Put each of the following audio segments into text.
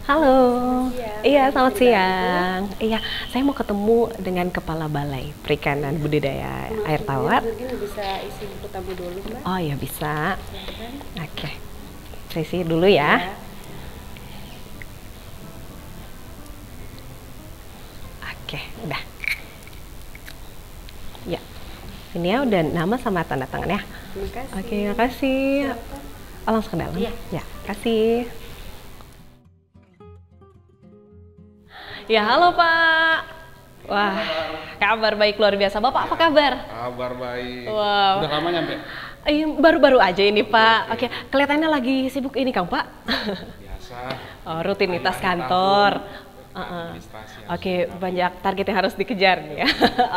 Halo. Siang. Iya, Ada yang selamat bisa dibantu? siang. Iya, saya mau ketemu dengan Kepala Balai Perikanan Budidaya Air Tawar. Mungkin bisa isi buku tamu dulu, Mbak. Oh ya bisa. Silakan. Oke, saya isi dulu ya. Ya. Oke, udah. Ya, ini ya udah nama sama tanda tangan ya. Terima kasih. Oke, makasih. Silakan. Oh, langsung ke dalam? Iya. Ya, kasih. Ya, halo Pak. Wah, kabar baik luar biasa. Bapak apa kabar? Kabar baik. Wow. Udah lama nyampe? Baru-baru aja ini Pak. Oke, kelihatannya lagi sibuk ini Kang Pak. Biasa. Oh, rutinitas Akhir kantor. tahun, Uh-uh. administrasi harus Oke, dirapi. banyak target yang harus dikejar nih ya.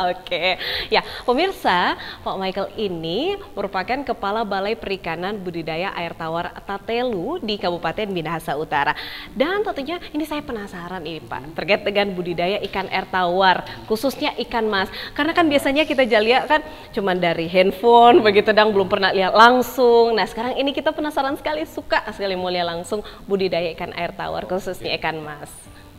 Oke, ya pemirsa, Pak Michael ini merupakan Kepala Balai Perikanan Budidaya Air Tawar Tatelu di Kabupaten Minahasa Utara. Dan tentunya ini saya penasaran ini Pak, terkait dengan budidaya ikan air tawar, khususnya ikan mas. Karena kan biasanya kita lihat kan cuman dari handphone begitu, dan belum pernah lihat langsung. Nah sekarang ini kita penasaran sekali, suka sekali mau lihat langsung budidaya ikan air tawar, khususnya ikan mas.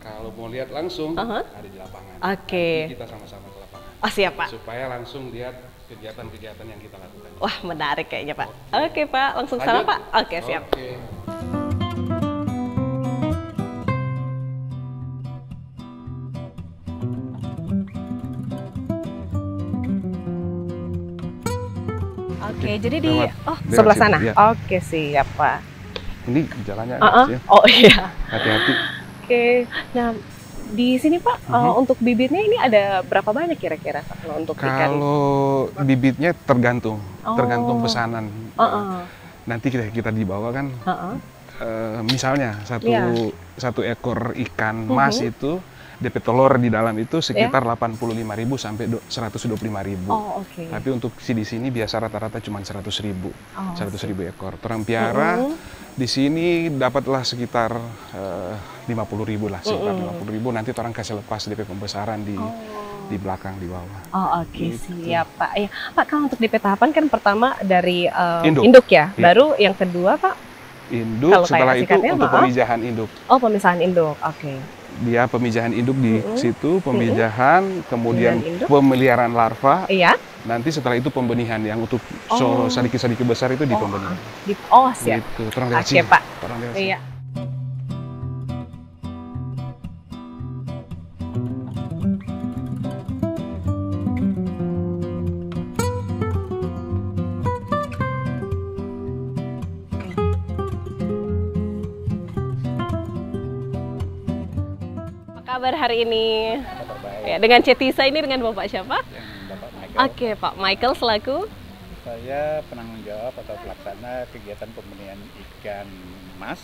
Kalau mau lihat langsung, Uh-huh. ada di lapangan. Oke. Nanti kita sama-sama ke lapangan. Oh siap Pak. Supaya langsung lihat kegiatan-kegiatan yang kita lakukan. Wah menarik kayaknya Pak. Oke Pak, langsung sana Lanjut? Pak. Oke siap. Oke. Oke, jadi di Lewat sebelah situ, sana. ya. Oke siap Pak. Ini jalannya Uh-uh. ya. Oh iya. Hati-hati. Oke. Nah di sini Pak, untuk bibitnya ini ada berapa banyak kira-kira Pak, kalau untuk ikan? Kalau bibitnya tergantung, Oh. tergantung pesanan. Uh-uh. Nanti kita dibawa kan, Uh-uh. misalnya Iya. satu ekor ikan mas itu DP telur di dalam itu sekitar Ya. 85.000 sampai 125.000. Oh oke. Tapi untuk di sini biasa rata-rata cuma 100.000, Oh, 100.000 ekor. Orang piara di sini dapatlah sekitar 50.000 lah, sekitar 50.000. Nanti orang kasih lepas DP pembesaran di belakang di bawah. Oh oke Gitu. siap Pak. Ya Pak, kalau untuk DP tahapan kan pertama dari Induk. induk ya, Iya. baru yang kedua Pak. Kalau Induk, kayak setelah itu sikatnya, untuk maaf. pemijahan induk. Oh pemisahan induk, oke. Dia pemijahan induk di situ, pemijahan, kemudian Pemilihan induk. pemeliharaan larva. Iya. Nanti setelah itu pembenihan yang untuk Oh. sedikit-sedikit besar itu di pembenihan. Oh siap. Gitu, terang Oke Pak. Iya. Iya. Apa kabar hari ini? Kabar baik. Ya, dengan Cetisa ini dengan Bapak siapa? Yang Bapak Michael. Oke, Pak Michael selaku. Saya penanggung jawab atau pelaksana kegiatan pembenihan ikan mas,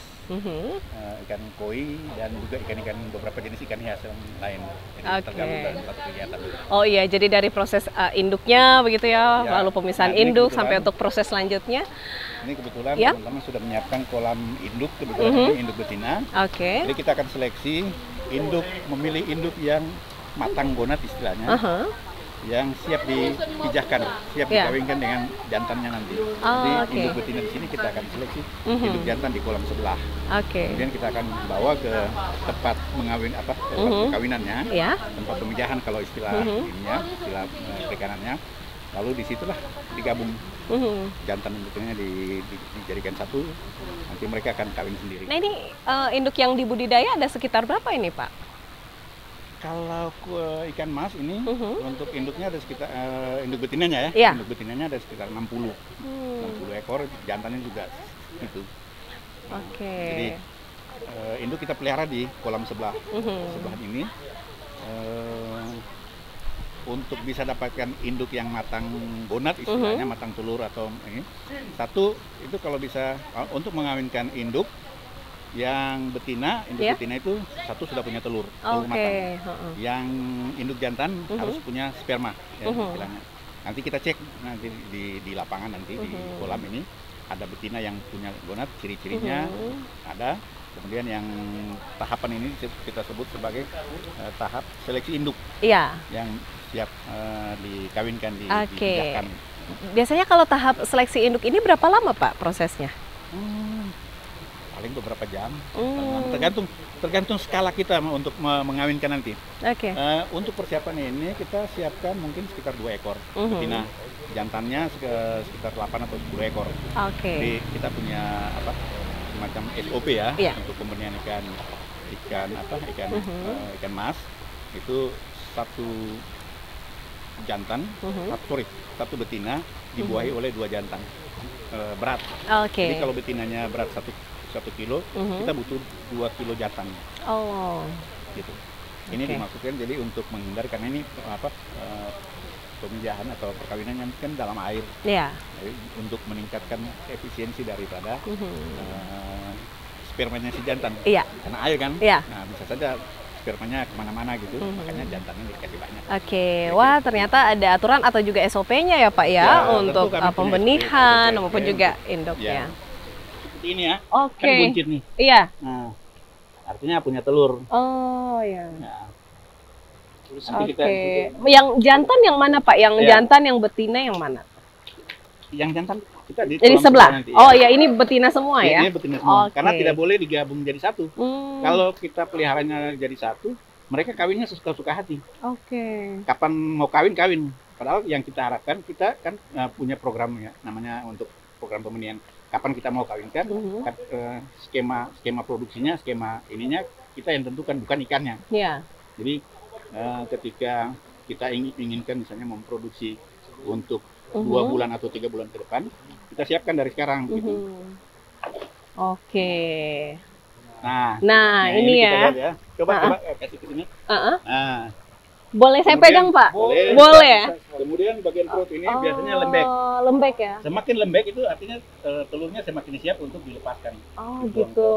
ikan koi, dan juga ikan-ikan beberapa jenis ikan hias yang lain. Jadi Oke. tergabung dalam satu kegiatan. Oh iya, jadi dari proses induknya begitu ya, Ya, lalu pemisahan nah, ini induk kebetulan- sampai untuk proses selanjutnya. Ini kebetulan Ya. teman-teman sudah menyiapkan kolam induk, kebetulan ini induk betina. Oke. Jadi kita akan seleksi induk, memilih induk yang matang gonat istilahnya, Aha. yang siap dipijahkan, siap Ya. dikawinkan dengan jantannya nanti. Oh, Jadi oke. induk betina di sini kita akan seleksi induk jantan di kolam sebelah. Oke. Kemudian kita akan bawa ke tempat tempat perkawinannya, Ya. tempat pemijahan kalau istilah ininya, istilah perikanannya. Lalu disitulah digabung jantan induknya dijadikan satu. Nanti mereka akan kawin sendiri. Nah ini induk yang dibudidaya ada sekitar berapa ini Pak? Kalau ikan mas ini untuk induknya ada sekitar induk betinanya ya. Iya. Induk betinanya ada sekitar 60 ekor, jantannya juga itu. Oke. Jadi induk kita pelihara di kolam sebelah ini. Untuk bisa dapatkan induk yang matang gonat istilahnya, matang telur atau ini. Satu itu kalau bisa untuk mengawinkan induk yang betina, induk Ya. betina itu satu sudah punya telur Oke. matang. Heeh. Yang induk jantan harus punya sperma ya, istilahnya. Nanti kita cek nanti di lapangan nanti di kolam ini ada betina yang punya gonat, ciri-cirinya ada. Kemudian yang tahapan ini kita sebut sebagai tahap seleksi induk Iya. yang siap dikawinkan, Oke. dipijahkan. Biasanya kalau tahap seleksi induk ini berapa lama Pak prosesnya? paling beberapa jam. Tergantung skala kita untuk mengawinkan nanti. Oke. Untuk persiapan ini kita siapkan mungkin sekitar 2 ekor betina. Jantannya sekitar 8 atau 10 ekor. Oke. Jadi kita punya semacam SOP ya, Iya. untuk pembenihan ikan mas. Itu satu jantan, satu betina dibuahi oleh 2 jantan berat. Oke. Jadi kalau betinanya berat 1 kilo, kita butuh 2 kilo jantan. Oh. Gitu. Ini Oke. dimaksudkan jadi untuk menghindari, karena ini pemijahan atau perkawinannya kan dalam air. Iya. Jadi, untuk meningkatkan efisiensi daripada spermanya si jantan. Iya. Karena air kan. Iya. Nah, bisa saja spermanya kemana-mana gitu, makanya jantannya dikasih banyak. Oke, wah ternyata ada aturan atau juga SOP-nya ya Pak ya, Ya, untuk tentu kami punya pembenihan SOP, maupun juga induknya. Ya. Seperti ini ya, Oke. kan buncit nih. Iya. Nah, artinya punya telur. Oh ya. Nah, terus Oke. kita Yang jantan yang mana Pak? Yang Iya. jantan yang betina yang mana? yang jantan kita di Jadi kolam sebelah. nanti, Oh ya, ini betina semua ya. Ini betina semua. Oke. Karena tidak boleh digabung jadi satu. Kalau Kalau kita peliharanya jadi satu, mereka kawinnya sesuka hati. Oke. Kapan mau kawin. Padahal yang kita harapkan, kita kan punya program ya, namanya untuk program pembenihan. Kapan kita mau kawinkan, skema produksinya, skema ininya kita yang tentukan, bukan ikannya. Ya. Jadi ketika kita inginkan misalnya memproduksi untuk 2 bulan atau 3 bulan ke depan, kita siapkan dari sekarang gitu. Oke. Nah, ini kita ya. lihat ya. Coba kasih ke sini. Nah, Boleh saya kemudian- pegang Pak? Boleh. Boleh ya? Kemudian bagian perut ini biasanya lembek. Oh, lembek ya? Semakin lembek itu artinya telurnya semakin siap untuk dilepaskan. Oh gitu.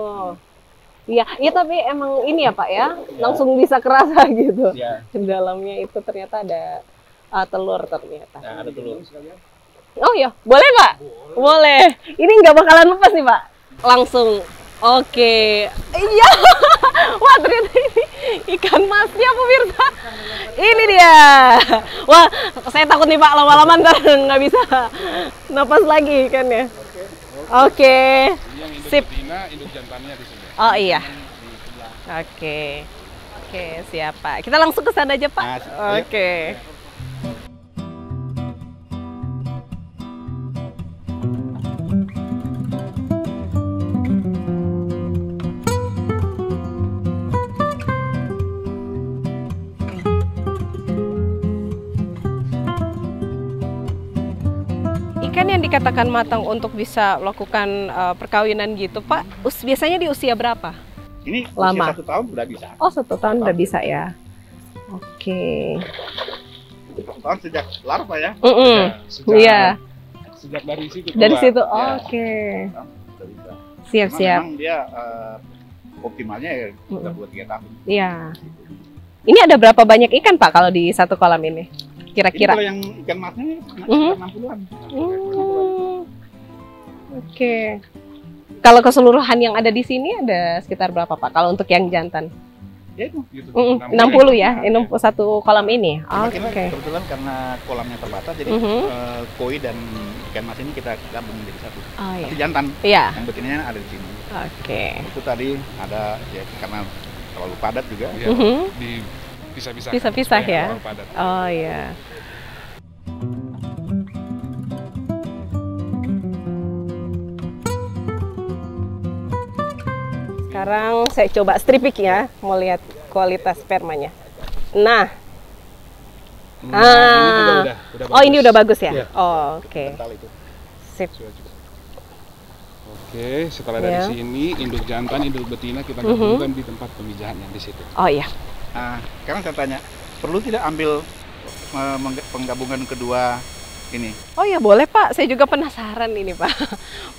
Iya, iya tapi emang ini ya Pak ya, langsung bisa kerasa gitu. Ya, Di dalamnya itu ternyata ada telur ternyata. nah, ada telur. Oh iya, boleh Pak? Boleh. Ini nggak bakalan lepas nih Pak. Langsung. Oke. Iya. Wah ternyata ini ikan masnya pemirsa. Ini dia. Wah, saya takut nih Pak, lama-lama ntar nggak bisa napas lagi ikannya. Oke. Yang induk Sip. betina, induk jantannya di sini. Oh iya. Di sebelah. Oke. Oke, siap Pak. Kita langsung ke sana aja Pak. Nah, Oke. Ikan yang dikatakan matang untuk bisa melakukan perkawinan gitu Pak, biasanya di usia berapa? Ini Lama. usia 1 tahun udah bisa. Oh, 1 tahun udah bisa ya. Oke. 1 tahun sejak larva ya. Sejak, Iya. sejak dari situ. Dari keluar. situ. Ya. Oke. Udah bisa. Cuma Siap-siap. memang dia optimalnya ya udah 2-3 tahun. Iya. Ini ada berapa banyak ikan Pak kalau di satu kolam ini? Ini Kira-kira? kalau yang ikan masnya ini Mhm. 60-an. Oke. Kalau keseluruhan yang ada di sini ada sekitar berapa Pak? Kalau untuk yang jantan? Ya itu. Gitu. 60 ya? 61 kolam ini? Cuma kita Oke. kebetulan karena kolamnya terbatas, jadi Mhm. koi dan ikan mas ini kita gabung menjadi satu. Oh iya. Tapi jantan, Iya. yang betinanya ada di sini. Oke. Itu tadi ada ya karena terlalu padat juga. Iya, Mhm. Dipisah-pisah. Pisah-pisah supaya ya? nggak terlalu padat. Oh iya. Sekarang saya coba stripik ya, mau lihat kualitas spermanya. Nah, Nah, ini juga udah oh ini udah bagus ya? Iya. Oh, oke. Kental itu. Sip. Oke, setelah Ya. dari sini induk jantan, induk betina kita gabungkan di tempat pemijahannya di situ. Oh iya. Nah, sekarang saya tanya, perlu tidak ambil penggabungan kedua ini? Oh ya boleh Pak, saya juga penasaran ini Pak.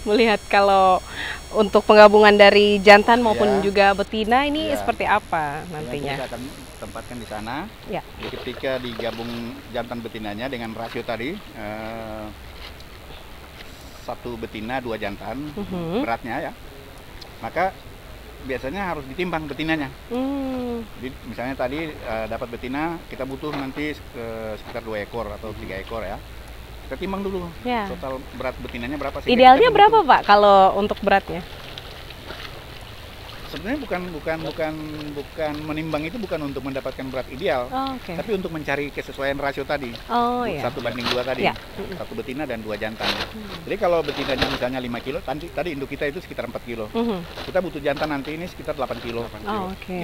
Melihat kalau untuk penggabungan dari jantan maupun Ya. juga betina ini Ya. seperti apa Nanti nantinya? kita akan tempatkan di sana. Ya. Jadi ketika digabung jantan betinanya dengan rasio tadi, 1 betina 2 jantan, Mhm. beratnya ya, maka biasanya harus ditimbang betinanya. Jadi misalnya tadi dapat betina, kita butuh nanti sekitar 2 ekor atau 3 ekor ya. Kita timbang dulu Ya. total berat betinanya berapa sih? Idealnya berapa Pak kalau untuk beratnya? sebenarnya bukan menimbang itu bukan untuk mendapatkan berat ideal, Oh, oke. tapi untuk mencari kesesuaian rasio tadi. Oh ya. 1:2 tadi, Ya. satu betina dan 2 jantan. Jadi kalau betinanya misalnya 5 kilo, tadi induk kita itu sekitar 4 kilo. Kita butuh jantan nanti ini sekitar 8 kilo. Oh, oke.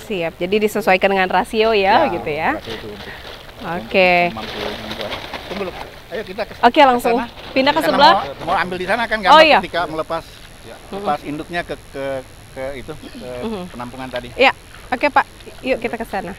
Siap. Jadi disesuaikan dengan rasio ya, gitu ya. rasio itu untuk Oke. mampu membuat. Tunggu dulu. Ayo kita Oke, langsung sana. pindah ke Karena sebelah. Mau ambil di sana kan gampang iya. ketika melepas induknya ke itu ke penampungan tadi. Ya. Oke, Pak. Yuk kita ke sana.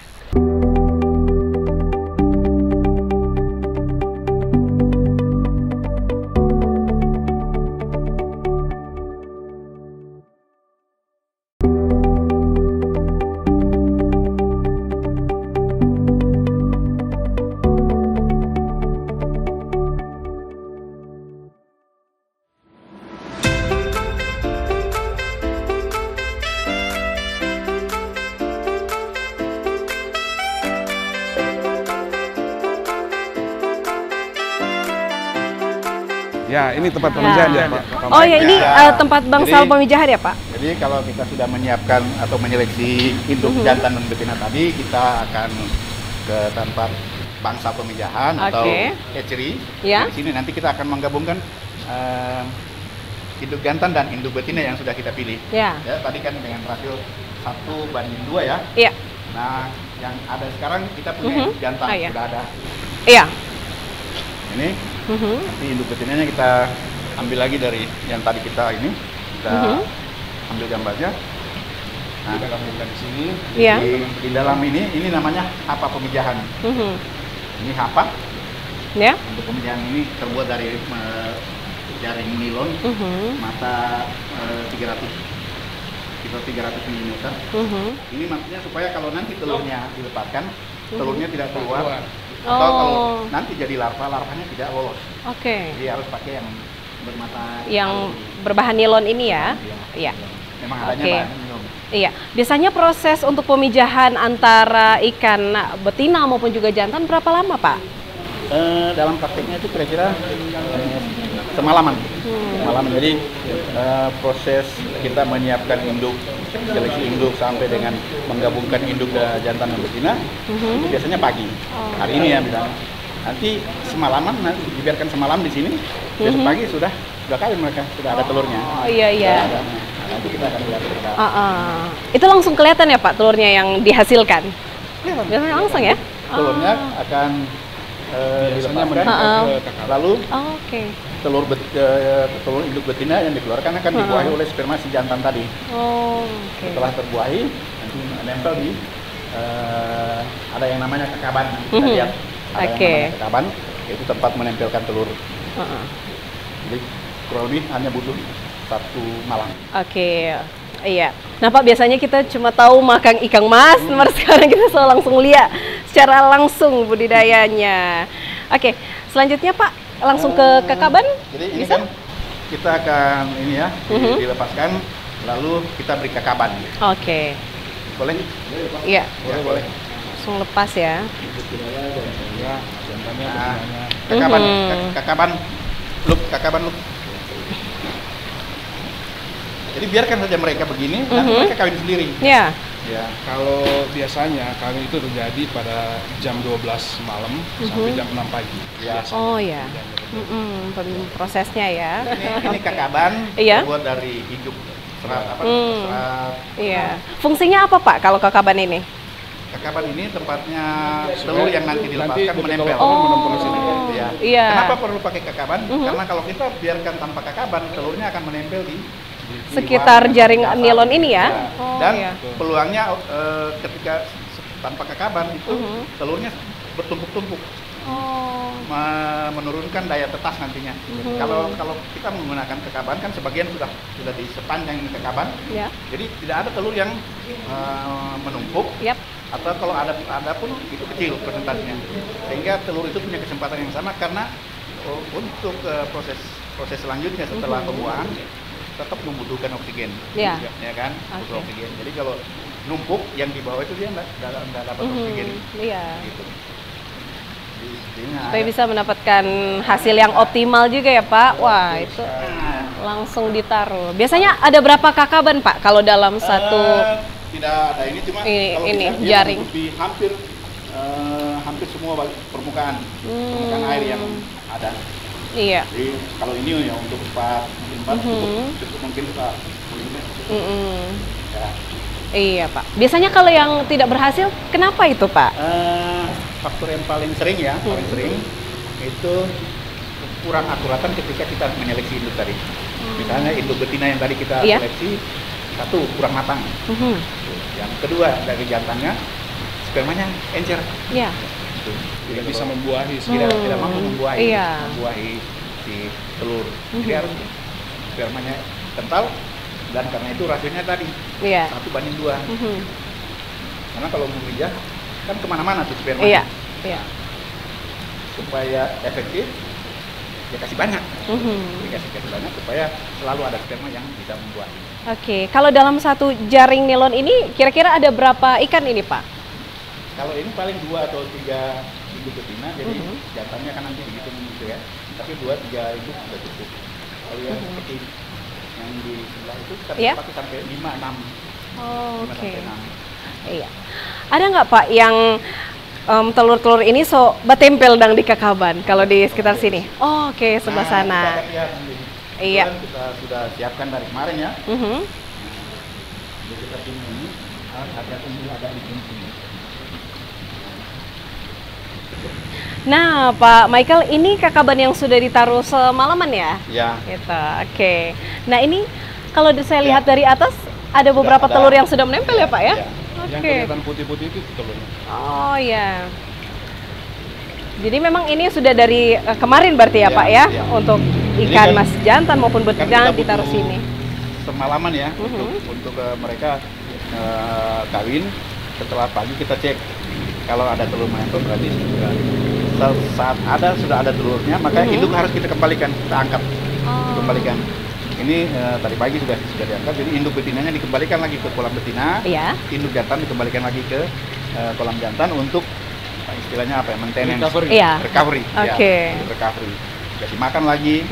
Ya, ini tempat pemijahan ya, Pak. Oh ya, ini Ya. tempat bangsal Jadi- pemijahan ya, Pak? Jadi kalau kita sudah menyiapkan atau menyeleksi induk jantan dan betina tadi, kita akan ke tempat bangsa pemijahan atau Oke. hatchery. Ya. Di sini nanti kita akan menggabungkan induk jantan dan induk betina yang sudah kita pilih. Ya. Ya, tadi kan dengan rasio 1:2 ya. Iya. Nah, yang ada sekarang kita punya induk jantan Ah, iya. sudah ada. Iya. Ini nanti induk betinanya kita ambil lagi dari yang tadi kita ambil gambarnya. Nah, Kita gabungkan di sini. Iya. di dalam ini namanya hapa pemijahan. Ini hapa. Ya. Untuk pemijahan ini terbuat dari jaring nilon mata 300 mm. Ini maksudnya supaya kalau nanti telurnya dilepaskan, telurnya tidak keluar. Atau kalau Oh. nanti jadi larvanya tidak lolos. Oke. Jadi harus pakai yang bermata Yang berbahan nilon ini ya. Iya. Memang adanya Oke. bahan nilon. Iya. Biasanya proses untuk pemijahan antara ikan betina maupun juga jantan berapa lama, Pak? Dalam prakteknya itu kira-kira semalaman. Semalaman. Jadi proses kita menyiapkan induk, seleksi induk sampai dengan menggabungkan induk jantan dan betina itu biasanya pagi. Hari ini ya misalnya. Nanti semalaman, nanti dibiarkan semalam di sini. Besok pagi sudah kawin mereka, sudah ada telurnya. Oh iya iya. Sudah ada. Nah, nanti kita akan lihat. Itu langsung kelihatan ya, Pak, telurnya yang dihasilkan? Biasanya langsung ya? Telurnya akan Biasanya dilepaskan, menempel ke kakak. lalu Oh, oke. telur induk betina yang dikeluarkan akan dibuahi oleh sperma si jantan tadi. Oh, oke. Setelah terbuahi, nanti nempel di ada yang namanya kakaban. Kita lihat ada yang Oke. namanya kakaban, yaitu tempat menempelkan telur. Jadi kurang lebih hanya butuh 1 malam. Oke, iya. Nah Pak, biasanya kita cuma tahu makan ikan mas, sekarang kita langsung lihat secara langsung budidayanya. Oke, selanjutnya Pak, langsung ke kakaban? Jadi ini Bisa? kan kita akan ini ya dilepaskan, lalu kita beri kakaban. Oke, Boleh? iya. Boleh. Langsung lepas ya. Ya, jantannya, Nah, betinanya. kakaban, look. Jadi biarkan saja mereka begini, nanti mereka kawin sendiri. Ya. Ya. Kalau biasanya kawin itu terjadi pada jam 12 malam sampai jam 6 pagi. Ya. Oh ya. Prosesnya ya. Ini kakaban Iya. terbuat dari hidup serat serat. Iya. Fungsinya apa Pak kalau kakaban ini? Kakaban ini tempatnya telur yang nanti dilepaskan ketika menempel. telur menempel di sini. Ya. Iya. Kenapa perlu pakai kakaban? Karena kalau kita biarkan tanpa kakaban, telurnya akan menempel di Sekitar luar jaring dasar. nilon ini ya? Ya. Oh, Dan iya. peluangnya ketika tanpa kakaban itu telurnya bertumpuk-tumpuk. Oh. Menurunkan daya tetas nantinya. Kalau kita menggunakan kekaban kan sebagian sudah di sepanjang ini kekaban. Ya. Jadi tidak ada telur yang menumpuk. Yap. Atau kalau ada pun itu kecil persentasenya. Sehingga telur itu punya kesempatan yang sama karena untuk proses selanjutnya setelah pembuahan tetap membutuhkan oksigen. Ya. Ya kan? Butuh Oke. oksigen. Jadi kalau numpuk yang di bawah itu dia nggak dapat oksigen. Iya. Gitu. supaya bisa mendapatkan hasil yang optimal juga ya Pak. Wah itu langsung ditaruh. Biasanya ada berapa kakaban Pak kalau dalam satu? Tidak ada ini, cuma kalau ini bisa, dia jaring. menutupi hampir semua permukaan air yang ada. Iya. Jadi kalau ini ya untuk 4 cukup mungkin kita ya. Iya Pak. Biasanya kalau yang tidak berhasil, kenapa itu Pak? Faktor yang paling sering ya, paling sering itu kurang akuratan ketika kita menyeleksi induk tadi. Misalnya induk betina yang tadi kita seleksi, satu kurang matang. Yang kedua dari jantannya, spermanya encer. Iya. Tidak bisa membuahi. Tidak mampu membuahi, Iya. membuahi si telur. Jadi harus spermanya kental, dan karena itu rasionya tadi Iya. 1:2. Karena kalau memijah kan kemana-mana tuh sperma. Iya. Iya. Supaya efektif, ya kasih banyak. Dikasih banyak supaya selalu ada sperma yang bisa membuahi. Oke, kalau dalam satu jaring nilon ini kira-kira ada berapa ikan ini Pak? Kalau ini paling 2 atau 3 induk betina, jadi jantannya kan nanti dihitung gitu ya. Tapi 2-3 induk sudah cukup. Kalau yang seperti yang di sebelah itu kita pakai sampai 5-6. Oh, 5 oke. sampai 6. Iya. Ada nggak Pak yang telur-telur ini batempel dang di kakaban kalau di sekitar sini? Oh, oke, sebelah sana. Kita akan lihat nanti. Iya. Kita sudah siapkan dari kemarin ya. Jadi kita ini ada di sini. Nah, Pak Michael, ini kakaban yang sudah ditaruh semalaman ya? Ya. Gitu, oke. Nah, ini kalau saya lihat dari atas, ada beberapa telur yang sudah menempel ya, Pak ya? Yang kelihatan putih-putih itu telurnya. Oh, ya. Jadi memang ini sudah dari kemarin berarti ya, Pak ya? Untuk ikan mas jantan maupun betina ditaruh sini. Semalaman ya, untuk mereka kawin, setelah pagi kita cek. Kalau ada telur menempel berarti saat sudah ada telurnya, maka induk harus kita kembalikan, kita angkat, kembalikan. Ini tadi pagi sudah diangkat, jadi induk betinanya dikembalikan lagi ke kolam betina, induk jantan dikembalikan lagi ke kolam jantan untuk istilahnya apa ya, maintenance, recovery, recovery. Kasih makan lagi,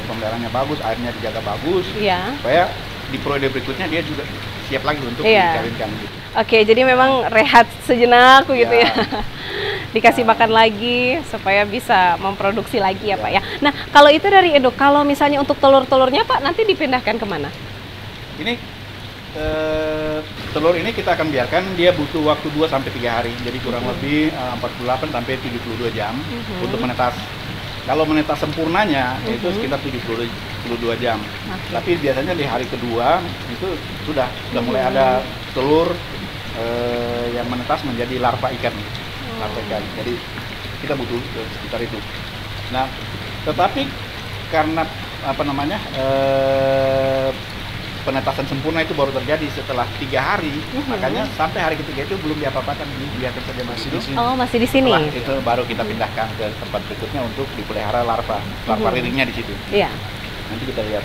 pemeliharaannya bagus, airnya dijaga bagus, supaya di periode berikutnya dia juga siap lagi untuk dikawinkan. Gitu. Oke, jadi memang rehat sejenak gitu ya. Dikasih makan lagi supaya bisa memproduksi lagi ya Pak ya. Nah, kalau itu dari induk, kalau misalnya untuk telur-telurnya Pak nanti dipindahkan kemana? Ini telur ini kita akan biarkan dia butuh waktu 2-3 hari. Jadi kurang lebih 48-72 jam untuk menetas. Kalau menetas sempurnanya itu sekitar 72 jam. Tapi biasanya di hari kedua itu sudah mulai ada telur yang menetas menjadi larva ikan. Jadi kita butuh sekitar itu. Nah, tetapi karena penetasan sempurna itu baru terjadi setelah 3 hari, makanya sampai hari ketiga itu belum diapa-apakan, biarkan saja masih di sini. Oh, masih di sini. Setelah itu baru kita pindahkan ke tempat berikutnya untuk dipelihara larva riringnya di situ. Iya. Nanti kita lihat.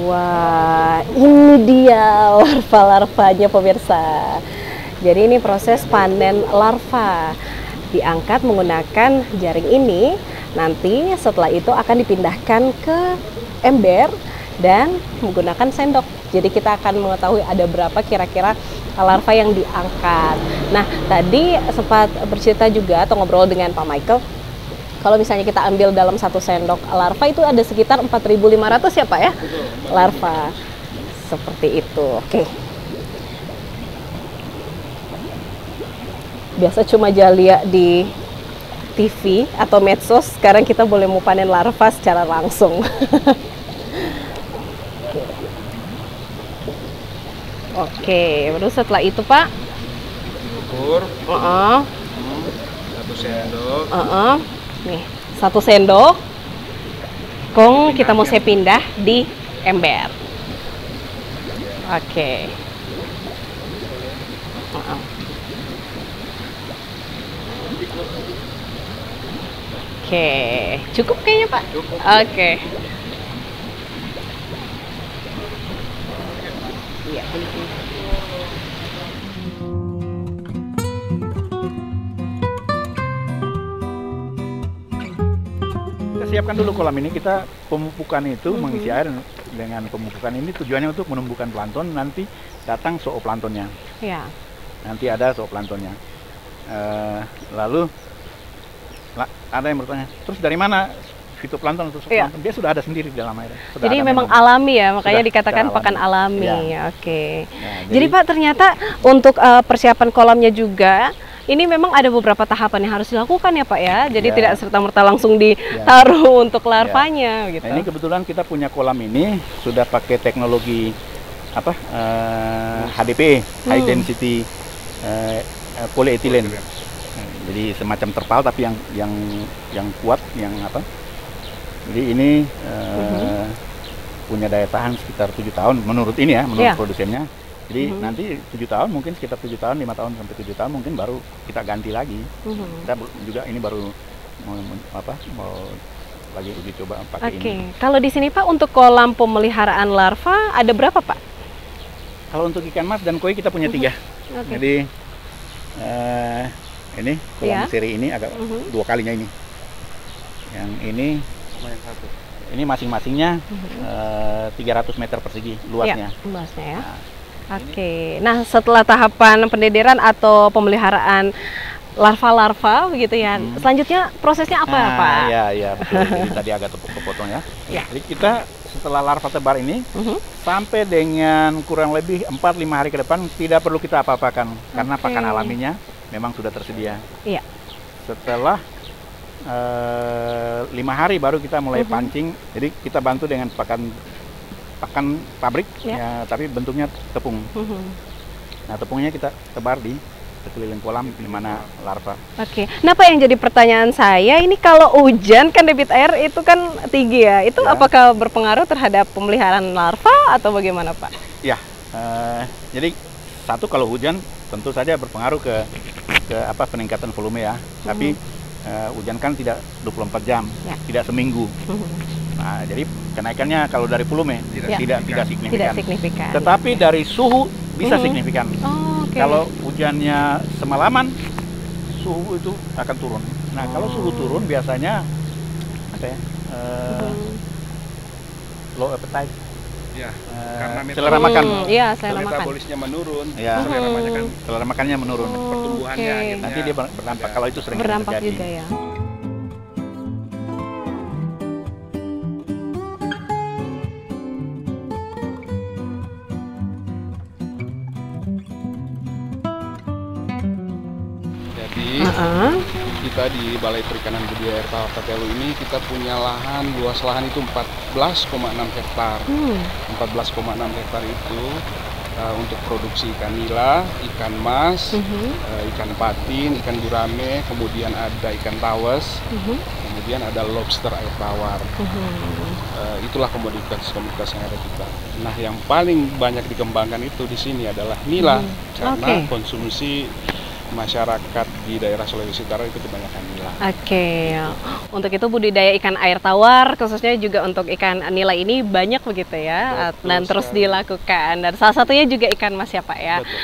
Wah, ini dia larva-larvanya pemirsa. Jadi ini proses panen larva. Diangkat menggunakan jaring ini. Nanti setelah itu akan dipindahkan ke ember dan menggunakan sendok. Jadi kita akan mengetahui ada berapa kira-kira larva yang diangkat. Nah, tadi sempat bercerita juga atau ngobrol dengan Pak Michael. Kalau misalnya kita ambil dalam 1 sendok larva itu ada sekitar 4.500 ya Pak ya? Larva. Seperti itu. Oke. Biasa cuma lihat di TV atau medsos, sekarang kita boleh mau panen larva secara langsung. Oke, baru setelah itu Pak? Ukur Heeh. 1 sendok. Nih, 1 sendok. Kong kita mau saya pindah di ember. Oke. Oke, cukup kayaknya Pak. Cukup. Oke. Iya. Kita siapkan dulu kolam ini, kita pemupukan itu mengisi air dengan pemupukan ini tujuannya untuk menumbuhkan plankton, nanti datang zooplanktonnya. Ya. Nanti ada zooplanktonnya. Lalu ada yang bertanya, terus dari mana fitoplankton atau zooplankton? Dia sudah ada sendiri di dalam air. Jadi memang alami ya, makanya Sudah dikatakan secara pakan alami. Ya. Oke. Nah, Jadi Pak, ternyata untuk persiapan kolamnya juga ini memang ada beberapa tahapan yang harus dilakukan ya Pak ya. Jadi Ya. tidak serta-merta langsung ditaruh untuk larvanya gitu. Nah, ini kebetulan kita punya kolam ini sudah pakai teknologi HDPE, High Density Polyethylene. Jadi semacam terpal tapi yang kuat, yang apa? Jadi ini punya daya tahan sekitar 7 tahun menurut ini ya, menurut produsennya. Jadi nanti 7 tahun, mungkin sekitar 7 tahun, 5 tahun sampai 7 tahun mungkin baru kita ganti lagi. Kita juga ini baru mau lagi uji coba pakai ini. Oke, kalau di sini Pak untuk kolam pemeliharaan larva ada berapa Pak? Kalau untuk ikan mas dan koi kita punya 3. Jadi ini kolam seri ini agak 2 kalinya ini. Yang ini ini masing-masingnya 300 meter persegi luasnya. Ya, luasnya ya. Oke, nah setelah tahapan pendederan atau pemeliharaan larva-larva begitu ya, selanjutnya prosesnya apa Pak? Iya betul. Jadi tadi agak kepotong ya. Jadi kita setelah larva tebar ini sampai dengan kurang lebih 4-5 hari ke depan tidak perlu kita apa-apakan karena pakan alaminya memang sudah tersedia. Iya. Setelah 5 hari baru kita mulai pancing. Jadi kita bantu dengan pakan pabrik ya, tapi bentuknya tepung. Nah, tepungnya kita tebar di sekeliling kolam di mana larva. Oke. Nah, Pak, yang jadi pertanyaan saya ini kalau hujan kan debit air itu kan tinggi ya. Itu apakah berpengaruh terhadap pemeliharaan larva atau bagaimana, Pak? Ya. Jadi satu kalau hujan tentu saja berpengaruh ke peningkatan volume ya. Tapi hujan kan tidak 24 jam, tidak seminggu. Nah, jadi kenaikannya kalau dari volume tidak signifikan. Tetapi dari suhu bisa signifikan. Kalau hujannya semalaman, suhu itu akan turun. Nah, kalau suhu turun biasanya low appetite. Ya, karena selera makan. Iya, selera makan. Metabolisnya menurun. Ya, Selera makannya menurun. Pertumbuhannya akhirnya. Nanti dia berdampak. Kalau itu sering berdampak terjadi. juga ya. Jadi kita di Balai Perikanan Budidaya Air Tawar Tatelu ini kita punya luas lahan itu 14,6 hektar. 14,6 hektar itu untuk produksi ikan nila, ikan mas, ikan patin, ikan gurame, kemudian ada ikan tawes, kemudian ada lobster air tawar. Itulah komoditas yang ada kita. Nah, yang paling banyak dikembangkan itu di sini adalah nila, karena konsumsi masyarakat di daerah Sulawesi Utara itu kebanyakan nila. Oke, untuk itu budidaya ikan air tawar khususnya juga untuk ikan nila ini banyak begitu ya. Betul, dan terus sekali. dilakukan, dan salah satunya juga ikan mas ya Pak ya. Betul.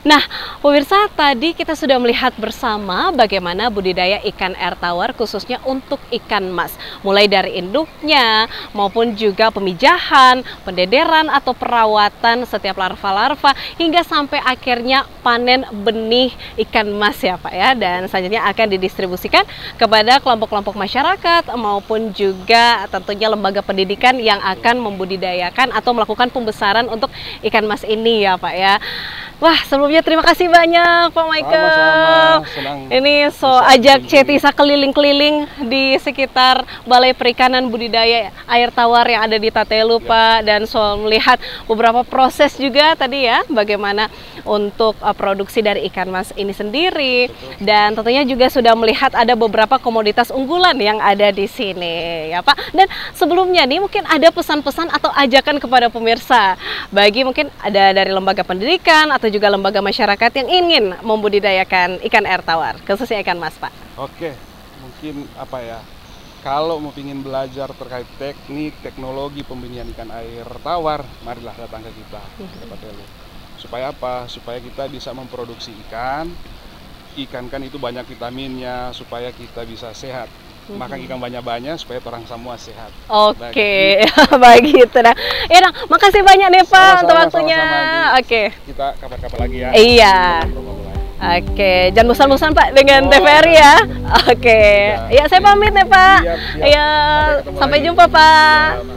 Nah, pemirsa, tadi kita sudah melihat bersama bagaimana budidaya ikan air tawar khususnya untuk ikan mas. Mulai dari induknya maupun juga pemijahan, pendederan atau perawatan setiap larva-larva hingga sampai akhirnya panen benih ikan mas ya Pak ya. Dan selanjutnya akan didistribusikan kepada kelompok-kelompok masyarakat maupun juga tentunya lembaga pendidikan yang akan membudidayakan atau melakukan pembesaran untuk ikan mas ini ya Pak ya. Wah, sebelumnya terima kasih banyak Pak Michael. Sama-sama, senang Ini bisa ajak berkunjung. Cetisa keliling-keliling di sekitar Balai Perikanan Budidaya Air Tawar yang ada di Tatelu, Pak, dan melihat beberapa proses juga tadi ya, bagaimana untuk produksi dari ikan mas ini sendiri, dan tentunya juga sudah melihat ada beberapa komoditas unggulan yang ada di sini, ya Pak. Dan sebelumnya nih mungkin ada pesan-pesan atau ajakan kepada pemirsa, bagi mungkin ada dari lembaga pendidikan atau juga lembaga masyarakat yang ingin membudidayakan ikan air tawar, khususnya ikan mas, Pak. Oke, mungkin apa ya? Kalau mau ingin belajar terkait teknik, teknologi pembudidayaan ikan air tawar, marilah datang ke kita, ke Tatelu. Supaya apa? Supaya kita bisa memproduksi ikan. Ikan kan itu banyak vitaminnya, supaya kita bisa sehat. Makan ikan banyak-banyak supaya orang semua sehat. Oke, baik gitu dah. Ya, dong, makasih banyak nih Pak Sama-sama, untuk waktunya. sama-sama, Oke. Kita kapan-kapan lagi ya. Iya. Ngobrol-ngobrol lagi. Oke, jangan bosan-bosan Pak dengan Oh, TVRI ya. Oke. Ya, Ya, saya pamit ya Pak. siap, siap. Iya, Sampai ketemu sampai lagi. jumpa Pak. Ya,